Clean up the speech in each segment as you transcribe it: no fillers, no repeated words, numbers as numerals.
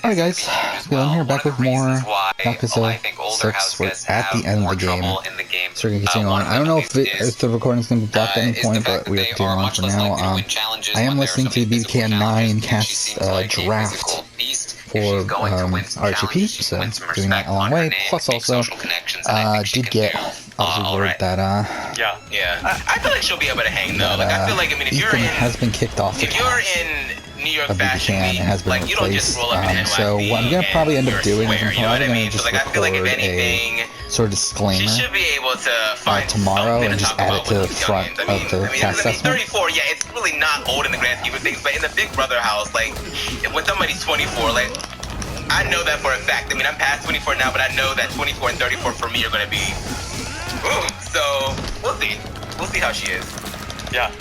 Alright guys, Bill here back with more Yakuza 6. We're at the end of the game, so we're going to continue on. I don't know if the recording's going to be blocked at any point, but we have to continue on for now. I am listening to the BBK9 cast draft for RHP, so doing that a long way. Plus also, did get obviously word that I feel like she'll be able to hang though. Like I feel like, I mean, if you're in, has been kicked off the cast. New York Fashion Week, has been like, you don't just roll up in so what I'm gonna probably end up doing is I'm probably gonna just like, record a sort of disclaimer she should be able to find tomorrow and just add it to the front of the cast assessment. 34, yeah, it's really not old in the grand scheme of things, but in the Big Brother house, like, when somebody's 24, like, I know that for a fact. I mean, I'm past 24 now, but I know that 24 and 34 for me are gonna be, so we'll see. We'll see how she is. Yeah.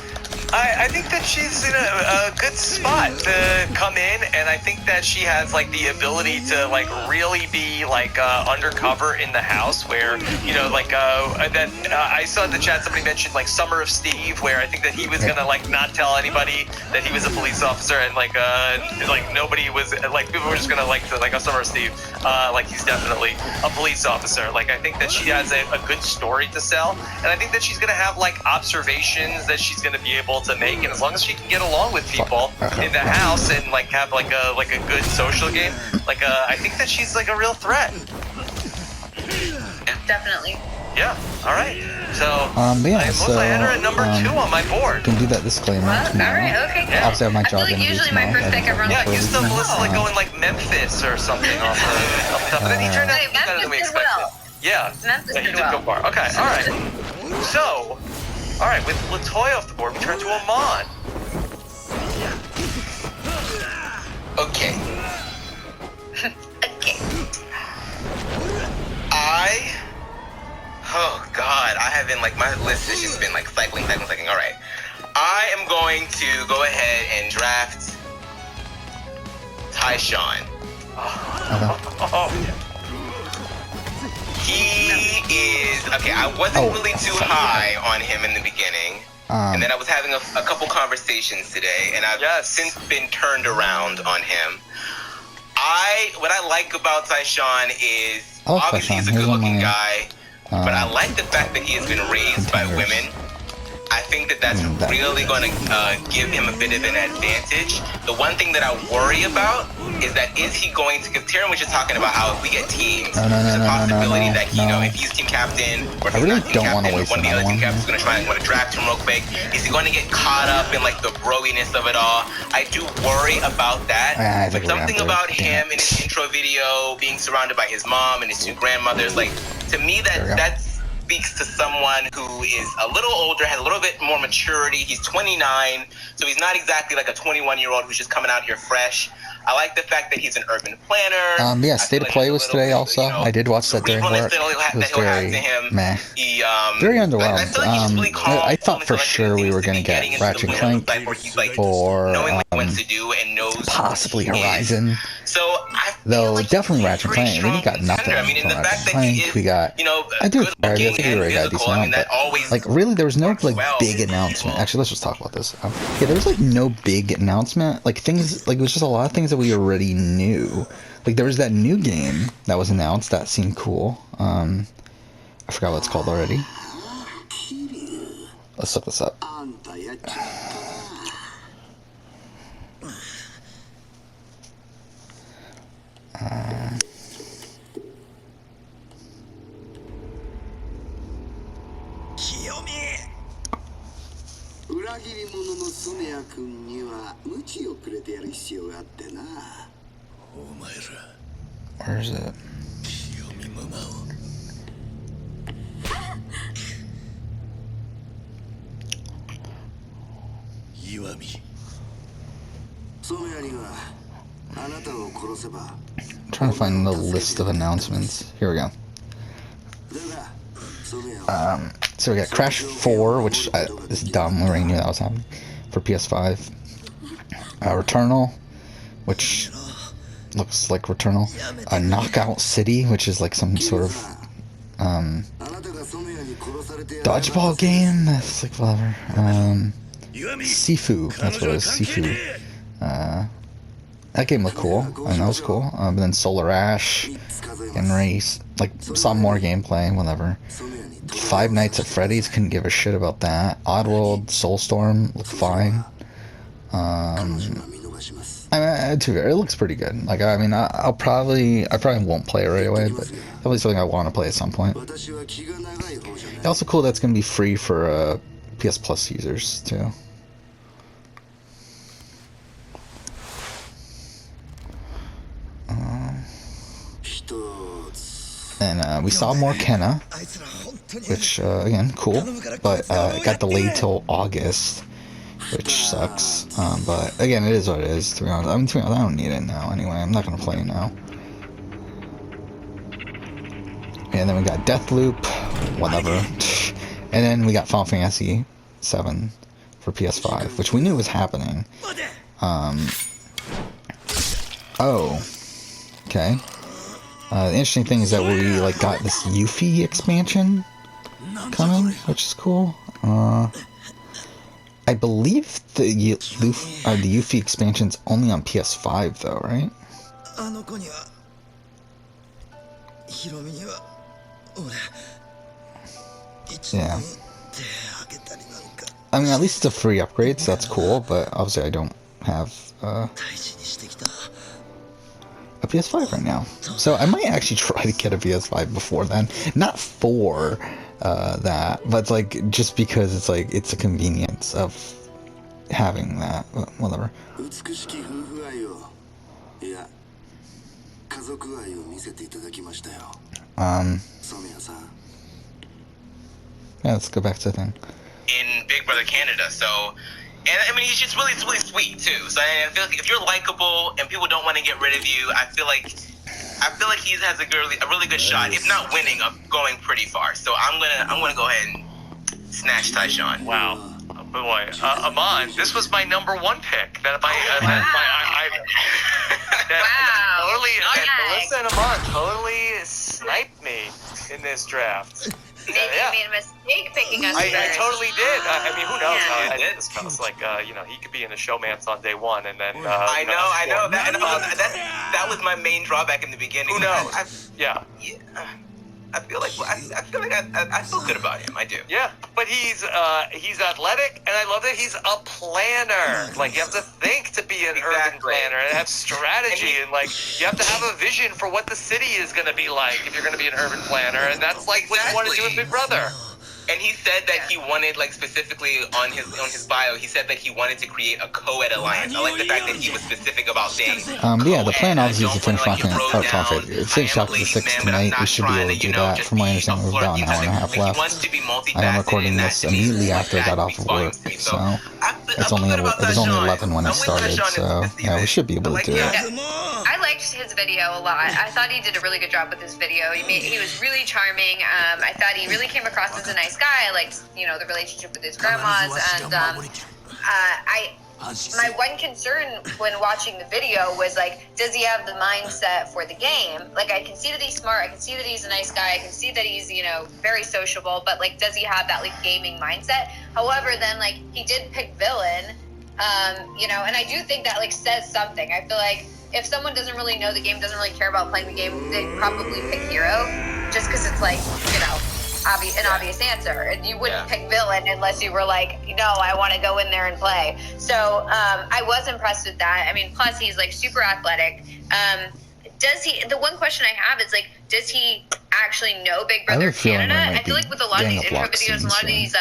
I think that she's in a good spot to come in, and I think that she has like the ability to like really be like undercover in the house, where I saw in the chat somebody mentioned like Summer of Steve, where I think that he was gonna like not tell anybody that he was a police officer, and like nobody was like, people were just gonna like a Summer of Steve, like he's definitely a police officer. Like I think that she has a good story to sell, and I think that she's gonna have like observations that she's gonna be able to make, and as long as she can get along with people in the house and like have like a good social game, like I think that she's like a real threat. Definitely. Yeah. All right. So I had her at number 2 on my board. Can do that disclaimer tomorrow. All right. Okay. Good. Obviously, I have my job interview usually tomorrow. My first pick everyone. Yeah, you still Melissa like going like Memphis or something off the top. But then he turned out better than we expected. Yeah. Memphis he did go far. Okay. All right. So. All right, with Latoya off the board, we turn to Amon. Okay. Okay. Oh God, I have been like, my list has just been like cycling. All right. I am going to go ahead and draft Tyshawn. He is, okay, I wasn't really too high on him in the beginning. And then I was having a couple conversations today, and I've since been turned around on him. What I like about Tyshawn is, obviously he's a good-looking guy, but I like the fact that he has been raised by women. I think that that's really going to give him a bit of an advantage. The one thing that I worry about is that is he going to, because Tyrion was just talking about how if we get teams, there's a possibility that, you know, if he's team captain, or if he's not team captain, one of the other team captains is going to try and want to draft him real quick. Is he going to get caught up in like the broiness of it all? I do worry about that. But something about him in his intro video, being surrounded by his mom and his 2 grandmothers, like, to me that's speaks to someone who is a little older, has a little bit more maturity. He's 29, so he's not exactly like a 21-year-old who's just coming out here fresh. I like the fact that he's an urban planner. State of Play was today also. I did watch that during work. It was very meh. Very underwhelmed. I thought for sure we were going to get Ratchet Clank or possibly Horizon. Though definitely Ratchet Clank. We got nothing from Ratchet Clank. We got, I think we already got a decent amount, but like really there was no like big announcement. Actually, let's just talk about this. There was like no big announcement. Like things, like it was just a lot of things that we already knew. Like there was that new game that was announced that seemed cool. I forgot what it's called already. Let's look this up. Where is it? I'm trying to find the list of announcements. Here we go. So we got Crash 4, which is dumb. We already knew that was happening for PS5. Returnal, which looks like Returnal. Knockout City, which is like some sort of dodgeball game. That's like whatever. Sifu, that's what it is. Sifu. That game looked cool. I mean, that was cool. But then Solar Ash and Race, like, saw more gameplay, whatever. Five Nights at Freddy's, couldn't give a shit about that. Oddworld, Soulstorm looked fine. I mean, it looks pretty good. Like, I mean, I probably won't play it right away, but definitely something I want to play at some point. It's also cool that's going to be free for PS Plus users too. And we saw more Kenna, which again, cool, but it got delayed till August, which sucks. But again, it is what it is. To be honest, I mean, I don't need it now anyway. I'm not gonna play it now. And then we got Deathloop, whatever. And then we got Final Fantasy VII for PS5, which we knew was happening. Oh, okay. The interesting thing is that we like got this Yuffie expansion coming, which is cool. I believe the Yuffie expansion's only on PS5 though, right? Yeah. I mean, at least it's a free upgrade, so that's cool. But obviously, I don't have a PS5 right now, so I might actually try to get a PS5 before then. Not for that, but like just because it's like it's a convenience of having that. Whatever. Yeah, let's go back to the thing. In Big Brother Canada, so. And I mean, he's just really sweet too. So I feel like if you're likable and people don't want to get rid of you, I feel like he has a really good shot, if not winning, of going pretty far. So I'm gonna go ahead and snatch Tyshawn. Wow, oh boy, Amon, this was my #1 pick. Wow. Melissa and Amon totally sniped me in this draft. You made a mistake picking us. I totally did. I mean, who knows? I did. This kind of like, he could be in the showmance on day one, and then. I know. That was my main drawback in the beginning. Who knows? I feel like I feel good about him. I do. Yeah, but he's athletic, and I love that he's a planner. Like, you have to think to be an urban planner and have strategy, and like you have to have a vision for what the city is going to be like if you're going to be an urban planner, and that's like what you want to do with Big Brother. And he said that he wanted, like, specifically on his bio, he said that he wanted to create a co-ed alliance. I like the fact that he was specific about saying yeah, the plan obviously is to finish finish off the 6 tonight. We should be able to do that. From my understanding, we're about an hour and a half left. I am recording this immediately after I got off of work, so it was only 11 when I started, so yeah, we should be able to do it. I liked his video a lot. I thought he did a really good job with his video. He was really charming. I thought he really came across as a nice guy. I liked, the relationship with his grandmas, and my one concern when watching the video was, like, does he have the mindset for the game? Like, I can see that he's smart, I can see that he's a nice guy, I can see that he's, very sociable, but, like, does he have that, like, gaming mindset? However, then, like, he did pick villain, and I do think that, like, says something. I feel like if someone doesn't really know the game, doesn't really care about playing the game, they'd probably pick hero, just because it's, like, an obvious answer. And you wouldn't pick villain unless you were like, no, I want to go in there and play. So I was impressed with that. I mean, plus he's like super athletic. The one question I have is, like, does he actually know Big Brother Canada? I feel like with a lot of these intro videos, a lot of these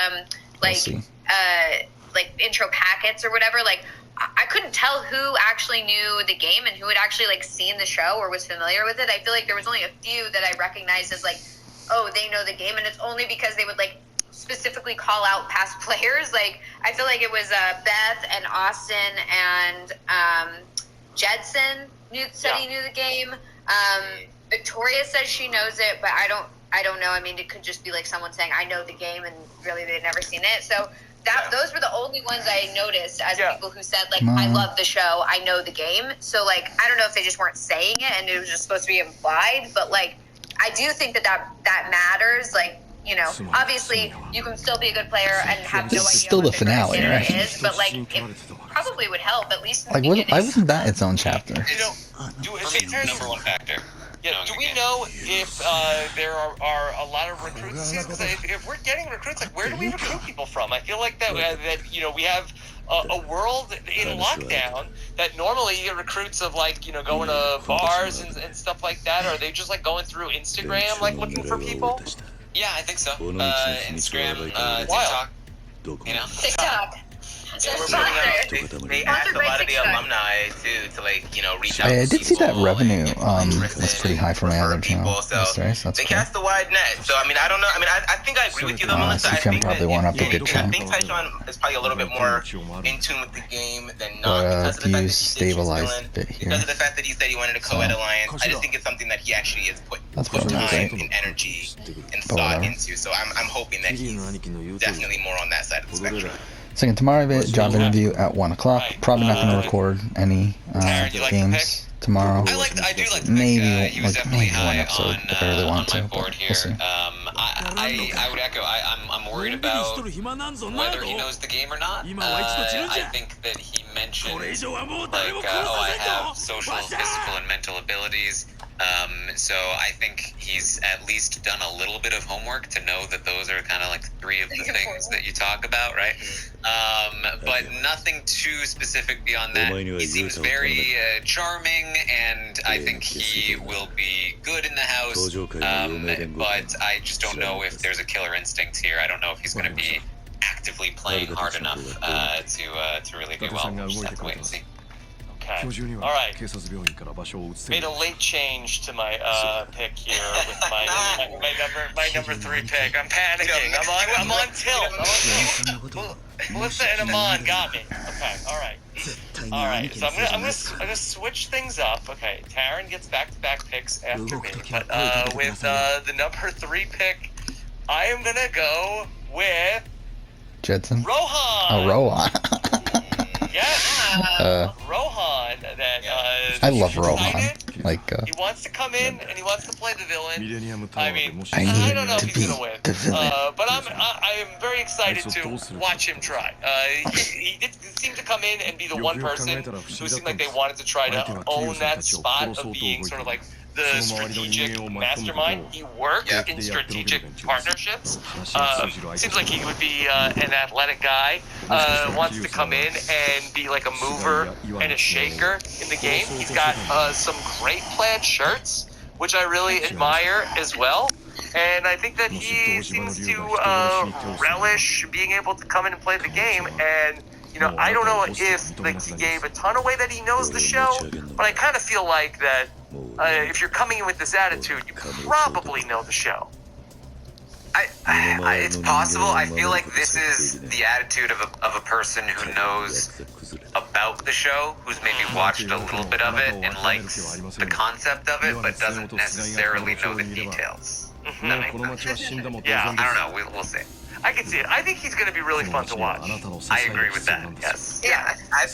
like intro packets or whatever, like, I couldn't tell who actually knew the game and who had actually, like, seen the show or was familiar with it. I feel like there was only a few that I recognized as, like, oh, they know the game, and it's only because they would, like, specifically call out past players. Like, I feel like it was Beth and Austin and Jedson said he knew the game. Victoria says she knows it, but I don't know. I mean, it could just be like someone saying, I know the game, and really they'd never seen it. So those were the only ones I noticed as people who said, like, I love the show, I know the game. So, like, I don't know if they just weren't saying it and it was just supposed to be implied, but, like, I do think that matters. Like, you know, obviously you can still be a good player and have no idea This is still what the finale, right? is, but like it probably would help at least. Like, why wasn't that its own chapter? You know, Number one factor. Yeah, do we know if there are a lot of recruits? Because if we're getting recruits, like where do we recruit people from? I feel like that you know we have a world in lockdown that normally you get recruits of like you know going to bars and stuff like that. Or are they just like going through Instagram like looking for people? Yeah, I think so. Instagram, TikTok. You know, TikTok. They asked a lot of the alumni to like you know reach out. I did see that revenue interested was pretty high from my other channel. So That's they cool. cast a wide net. So I mean, I don't know. I mean, I think I agree with you though, Melissa. I think probably that went up a good I chunk. think Tyshawn is probably a little bit more in tune with the game than not because of the fact that he stabilized a bit here. because of the fact that he said he wanted a co-ed alliance. I just think it's something that he actually has put time and energy and thought into. So I'm hoping that he's definitely more on that side of the spectrum. Second tomorrow, job interview at 1 o'clock. Probably not going to record any games tomorrow. I do like the maybe pick. He was definitely maybe one high episode if I really want to, board but here. we'll see. I would echo. I'm worried about whether he knows the game or not. I think that he mentioned like, oh, I have social, physical, and mental abilities. So I think he's at least done a little bit of homework to know that those are kind of like three of the things that you talk about, right? But nothing too specific beyond that. He seems very charming, and I think he will be good in the house. But I just don't know if there's a killer instinct here. I don't know if he's going to be actively playing hard enough to really do well. We'll just have to wait and see. Okay. All right. Made a late change to my pick here with my number 3 pick. I'm panicking. I'm on tilt. Melissa and Amon got me. Okay. All right. So I'm gonna switch things up. Okay. Taryn gets back-to-back picks after me, but with the number 3 pick, I am gonna go with Jetson. Rohan. Oh, Rohan. Yes, Rohan. That I love Rohan. Like he wants to come in and he wants to play the villain. I mean, I I don't know if need he's to gonna win, be the villain. but I am very excited to watch him try. He did seem to come in and be the one person who seemed like they wanted to try to own that spot of being sort of like the strategic mastermind. He worked in strategic partnerships. Seems like he would be an athletic guy. Wants to come in and be like a mover and a shaker in the game. He's got some great plaid shirts, which I really admire as well. And I think that he seems to relish being able to come in and play the game. And you know, I don't know if like he gave a ton away that he knows the show, but I kind of feel like that if you're coming in with this attitude, you probably know the show. It's possible. I feel like this is the attitude of a person who knows about the show, who's maybe watched a little bit of it and likes the concept of it, but doesn't necessarily know the details. That makes sense. Yeah, I don't know. We'll see. I can see it. I think he's going to be really fun to watch. I agree with that. Yes. Yeah, I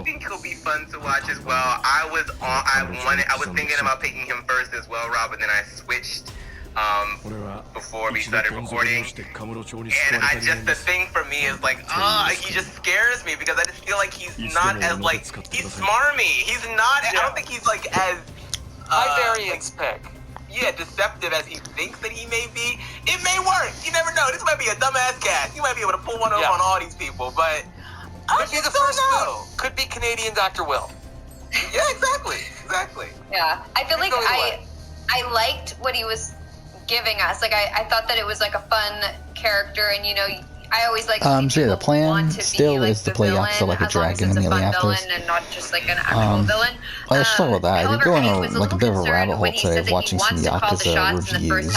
think he'll be fun to watch as well. I was thinking about picking him first as well, Rob, and then I switched before we started recording. And the thing for me is like, he just scares me because I just feel like he's not as like he's smarmy. He's not. I don't think he's like as high variance pick. Yeah, deceptive as he thinks that he may be. It may work. You never know. This might be a dumbass cast. You might be able to pull one over on all these people, but I could be the first know. Could be Canadian Dr. Will. Yeah, exactly. Yeah, I feel like I liked what he was giving us. Like I thought that it was like a fun character, and you know, I always like. So yeah, the plan still is to play Yakuza like a dragon immediately after this. And not just like an actual villain. Let's talk about that. I did go on a bit of a rabbit hole today of watching some Yakuza reviews.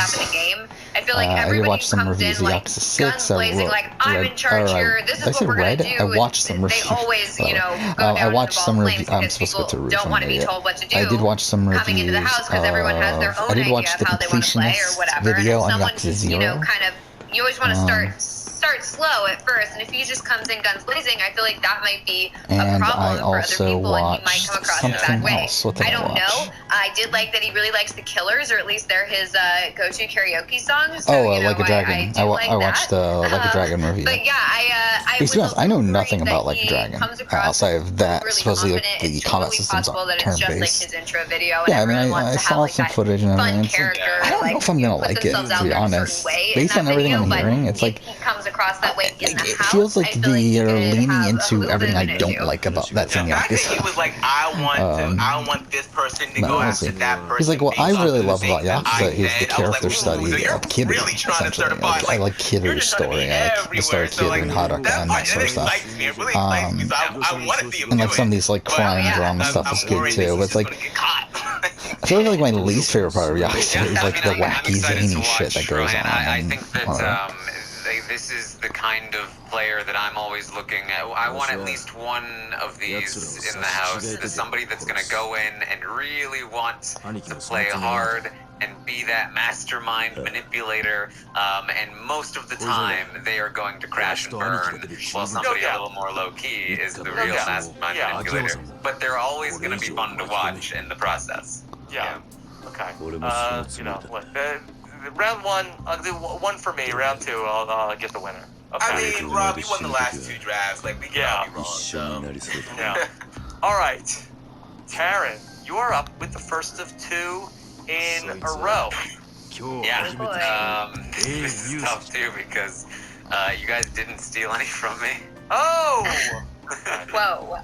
I feel like I did watch some reviews of Yakuza 6. I watched some reviews. I watched some reviews. I'm supposed to go to reviews. I did watch some reviews. I did watch the completionist video on Yakuza 0. You always want to start start slow at first, and if he just comes in guns blazing, I feel like that might be a And problem I for other also people, and he might watched come across in a bad something way. else. What did I I don't watch? know. I did like that he really likes the Killers, or at least they're his go-to karaoke songs. So, Oh, you know, Like a Dragon. I watched the Like a Dragon review. But yeah, I to be honest, I know nothing about Like a he Dragon comes across outside of that. really Supposedly, like, confident. the It's combat totally systems possible are that it's just like turn-based. his intro video, and Yeah, I mean, everyone I wants to saw have like some that footage and fun everything. It's character. like, I don't know if I'm gonna like it, to be honest. Based on everything I'm hearing, it's like he comes across that way in the it house. feels like they're leaning into everything I don't issue. like about that thing. I think he was like, I want this person to go after that person. He's like, what I really love about Yakuza is the character so study you're of Kid, really trying to essentially. start a fight. I like Kid's story. I like the story of Kid and Haddock and that sort of stuff. It really excites me, so I want to see him And do like some of these like crime drama stuff is good too. But it's like, I feel like my least favorite part of Yakuza is like the wacky zany shit that goes on. I think that this is the kind of player that I'm always looking at. I want at least one of these in the house. There's somebody that's going to go in and really want to play hard and be that mastermind manipulator, and most of the time they are going to crash and burn, while somebody a little more low-key is the real mastermind manipulator. But they're always going to be fun to watch in the process. Yeah. Okay. You know, look, round one, I'll do one for me. Round two, I'll get the winner. Okay. I mean, Rob, you won the last two drafts. Like, we can't be wrong. So. Yeah. All right, Taryn, you are up with the first of two in a row. Yeah. This is tough too because you guys didn't steal any from me. Oh. Whoa.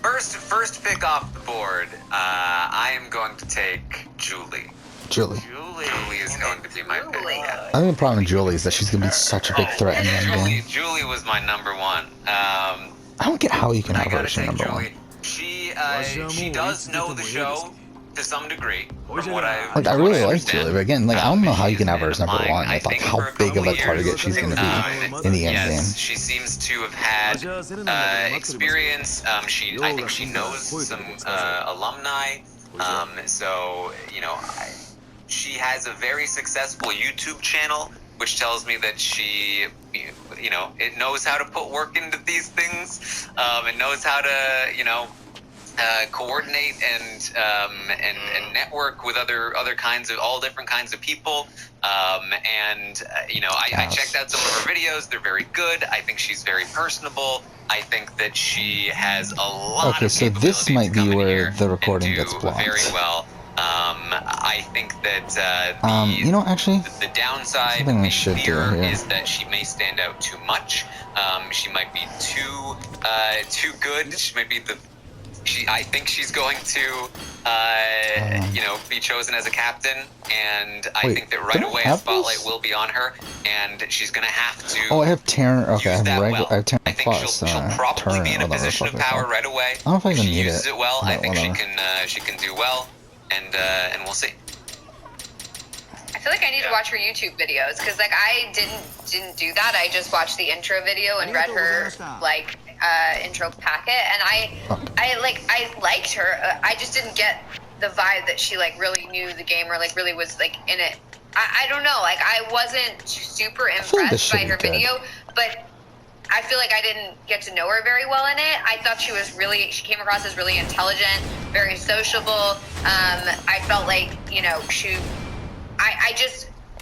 First pick off the board. I am going to take Julie. Julie is going to be my pick. Yeah. I think the problem with Julie is that she's gonna be such a big threat in the end game. Julie was my number one. I don't get how you can have her as your number one. She does know the show to some degree, from what I really like Julie, but again, like I don't know how you can have her as number one. With like how big of a target she's gonna be in the end game. She seems to have had experience. I think she knows some alumni. So you know, she has a very successful YouTube channel, which tells me that she, you know, it knows how to put work into these things. It knows how to, you know, coordinate and network with other kinds of all different kinds of people. You know, I checked out some of her videos. They're very good. I think she's very personable. I think that she has a lot of so this might be where the recording gets blocked. Very well. I think that you know, actually, the downside here is that she may stand out too much. She might be too good. She might be I think she's going to, you know, be chosen as a captain, and I think that right away a spotlight will be on her, and she's going to have to. Oh, I have Taryn. Okay, I have Taryn I think she'll probably be in a position of power right away. I don't know if I even need uses it well. I think she can do well, and we'll see. I feel like I need to watch her YouTube videos because, like, I didn't do that. I just watched the intro video and read her like intro packet, and I liked her. I just didn't get the vibe that she like really knew the game or like really was like in it. I don't know. Like, I wasn't super impressed by her video, but I feel like I didn't get to know her very well in it. I thought she came across as really intelligent, very sociable. I felt like, you know,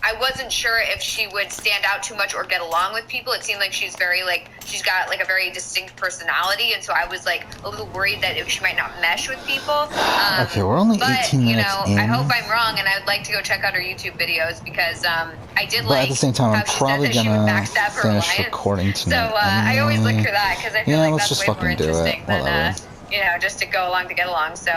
I wasn't sure if she would stand out too much or get along with people. It seemed like she's got like a very distinct personality, and so I was like a little worried that she might not mesh with people. Okay, we're only 18 minutes in. I hope I'm wrong, and I would like to go check out her YouTube videos because I did but at the same time, I'm probably gonna finish recording tonight. So I always look for that because I feel like let's that's just way more fucking do interesting it. than Whatever. you know, just to go along to get along. So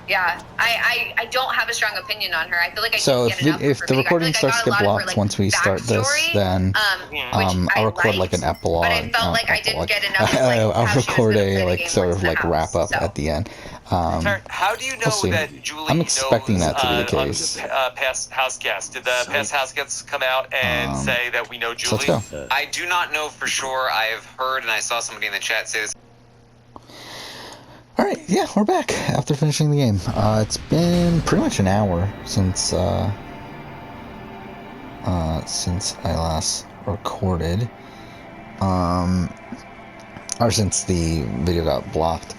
yeah, I don't have a strong opinion on her. I feel like I so didn't get enough if the recording starts to get blocked like, once we start this, then I'll record like an epilogue. But I felt like I didn't get enough. I'll record a like sort of like wrap up at the end. How do you know that Julie I'm expecting knows, that to be the case. Past house guests? Did the past house guests come out and say that we know Julie? So let's go. I do not know for sure. I have heard, and I saw somebody in the chat say this. Alright, yeah, we're back after finishing the game. It's been pretty much an hour since since I last recorded. Or since the video got blocked.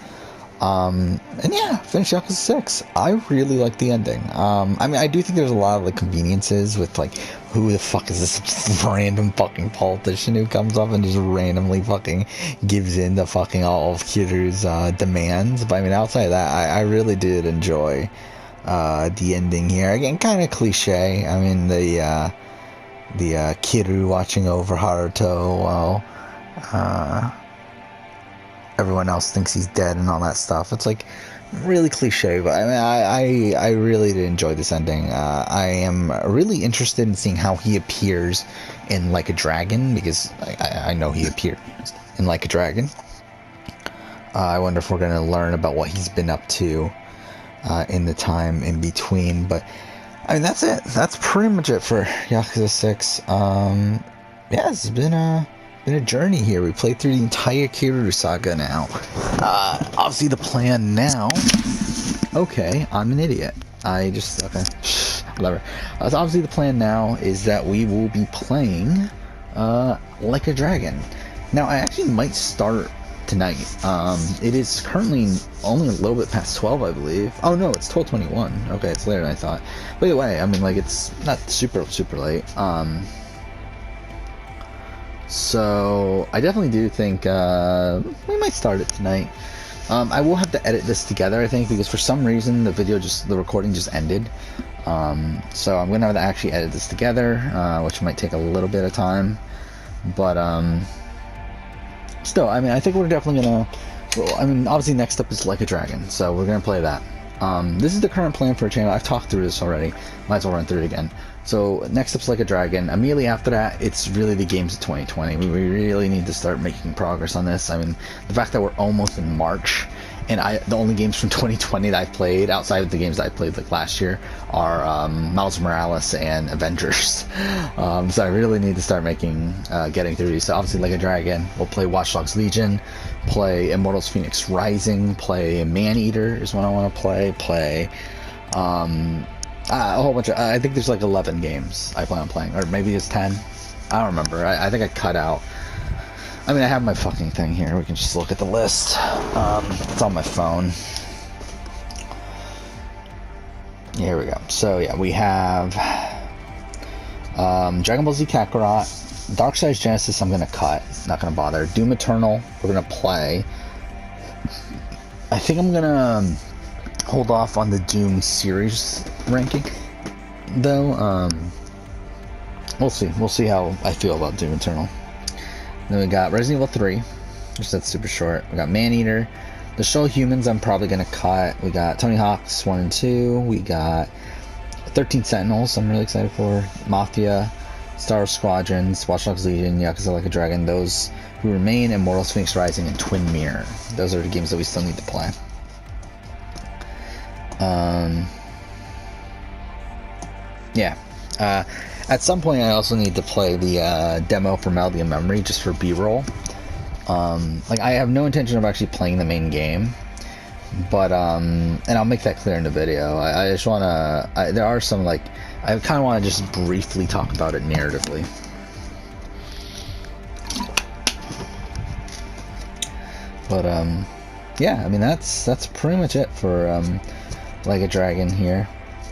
And yeah, finished Yakuza 6. I really like the ending. I mean, I do think there's a lot of like conveniences with like, who the fuck is this random fucking politician who comes up and just randomly fucking gives in to fucking all of Kiru's demands. But I mean, outside of that, I really did enjoy the ending here. Again, kind of cliche. I mean, the Kiru watching over Haruto while everyone else thinks he's dead and all that stuff. It's like really cliche, but I mean, I really did enjoy this ending. I am really interested in seeing how he appears in Like a Dragon, because I know he appeared in Like a Dragon. I wonder if we're going to learn about what he's been up to in the time in between. But I mean, that's it. That's pretty much it for Yakuza 6. Yeah, it's been a journey here. We played through the entire Kiryu saga now. Obviously the plan now... Okay, I'm an idiot. Okay, whatever. So obviously the plan now is that we will be playing Like a Dragon. Now, I actually might start tonight. It is currently only a little bit past 12, I believe. Oh no, it's 12:21. Okay, it's later than I thought. But either way, I mean, like, it's not super late. So I definitely do think we might start it tonight. I will have to edit this together, I think, because for some reason the recording just ended. So I'm gonna have to actually edit this together, which might take a little bit of time. But still, I mean, I think we're definitely gonna. Well, I mean, obviously next up is Like a Dragon, so we're gonna play that. This is the current plan for a channel. I've talked through this already. Might as well run through it again. So next up's Like a Dragon. Immediately after that, it's really the games of 2020. We really need to start making progress on this. I mean, the fact that we're almost in March, and the only games from 2020 that I've played, outside of the games that I played like last year, are Miles Morales and Avengers. So I really need to start getting through these. So obviously Like a Dragon. We'll play Watch Dogs Legion, play Immortals Phoenix Rising, play Maneater is what I want to play. A whole bunch of, I think there's like 11 games I plan on playing, or maybe it's 10. I don't remember. I think I cut out. I mean, I have my fucking thing here. We can just look at the list. It's on my phone. Here we go. So yeah, we have Dragon Ball Z Kakarot, Darkseid's Genesis. I'm gonna cut. Not gonna bother. Doom Eternal. We're gonna play. I think I'm gonna hold off on the Doom series ranking, though. We'll see how I feel about Doom Eternal. Then we got Resident Evil 3, which that's super short. We got Maneater. The Show Humans I'm probably gonna cut. We got Tony Hawk's 1 and 2. We got 13 Sentinels I'm really excited for. Mafia, Star Wars Squadrons, Watch Dogs Legion, Yakuza Like a Dragon. Those Who Remain, Immortals Phoenix Rising, and Twin Mirror. Those are the games that we still need to play. Yeah. At some point, I also need to play the demo for Melody of Memory just for B-roll. Like, I have no intention of actually playing the main game, but and I'll make that clear in the video. I just want to. There are some, like, I kind of want to just briefly talk about it narratively. But yeah, I mean, that's pretty much it for Like a Dragon here.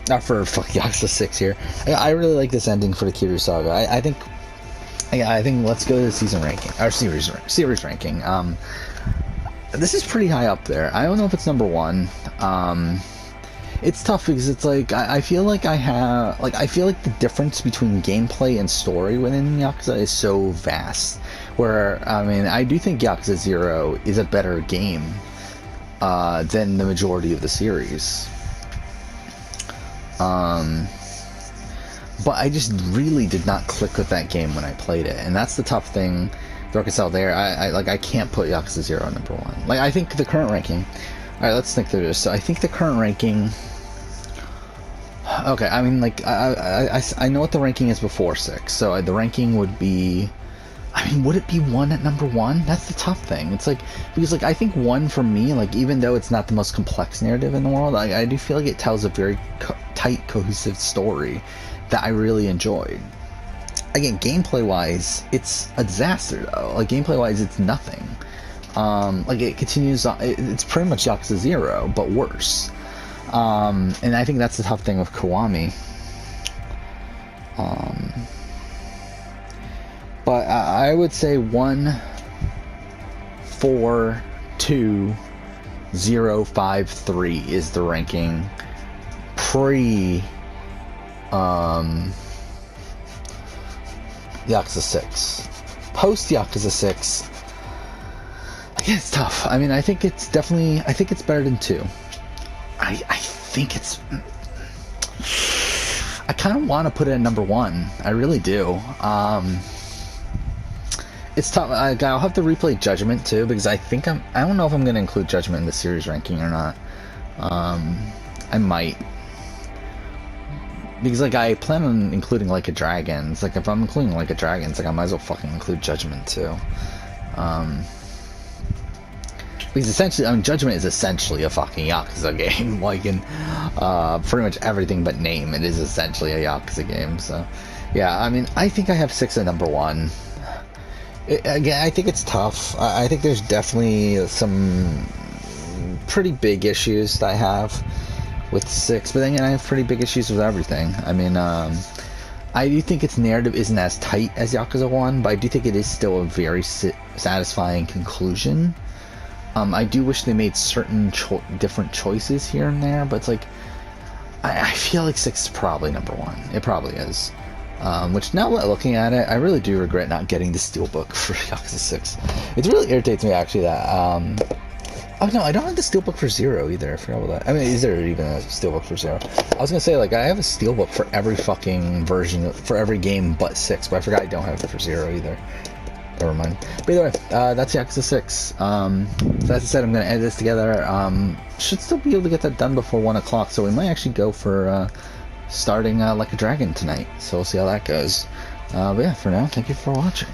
Not for Yakuza 6 here. I really like this ending for the Kiryu saga. I think let's go to the season ranking, or series ranking. This is pretty high up there. I don't know if it's number 1. It's tough because it's like I feel like the difference between gameplay and story within Yakuza is so vast. Where, I mean, I do think Yakuza 0 is a better game than the majority of the series. But I just really did not click with that game when I played it, and that's the tough thing. Dorcas there, I can't put Yakuza 0 on number 1. Like, I think the current ranking. All right, let's think through this. So I think the current ranking. Okay, I mean, like, I know what the ranking is before 6. So the ranking would be. I mean, would it be 1 at number 1? That's the tough thing. It's like, because, like, I think 1 for me, like, even though it's not the most complex narrative in the world, I do feel like it tells a very tight, cohesive story that I really enjoyed. again, gameplay-wise, it's a disaster, though. Like, gameplay-wise, it's nothing. Like, it continues on, it's pretty much Yakuza 0, but worse. And I think that's the tough thing with Kiwami. But I would say 1-4-2-0-5-3 is the ranking pre Yakuza 6. Post Yakuza 6, again, it's tough. I mean, I think it's definitely, I think it's better than 2. I think it's, I kind of want to put it at number 1. I really do. It's tough. I'll have to replay Judgment too, because I think I don't know if I'm going to include Judgment in the series ranking or not. I might. Because, like, I plan on including Like a Dragon. It's like, if I'm including Like a Dragon, it's like, I might as well fucking include Judgment too. Because essentially, I mean, Judgment is essentially a fucking Yakuza game. Like, in pretty much everything but name, it is essentially a Yakuza game. So, yeah, I mean, I think I have 6 at number 1. Again, I think it's tough. I think there's definitely some pretty big issues that I have with 6, but then again, I have pretty big issues with everything. I mean, I do think its narrative isn't as tight as Yakuza 1, but I do think it is still a very satisfying conclusion. I do wish they made certain different choices here and there, but it's like, I feel like 6 is probably number 1. It probably is. Which, now looking at it, I really do regret not getting the Steelbook for Yakuza 6. It really irritates me, actually, that, oh no, I don't have the Steelbook for 0 either. I forgot about that. I mean, is there even a Steelbook for 0? I was gonna say, like, I have a Steelbook for every fucking version, for every game but 6, but I forgot I don't have it for 0 either. Never mind. But either way, that's Yakuza 6. So as I said, I'm gonna edit this together. Should still be able to get that done before 1 o'clock, so we might actually go for, starting Like a Dragon tonight, so we'll see how that goes. But yeah, for now, thank you for watching.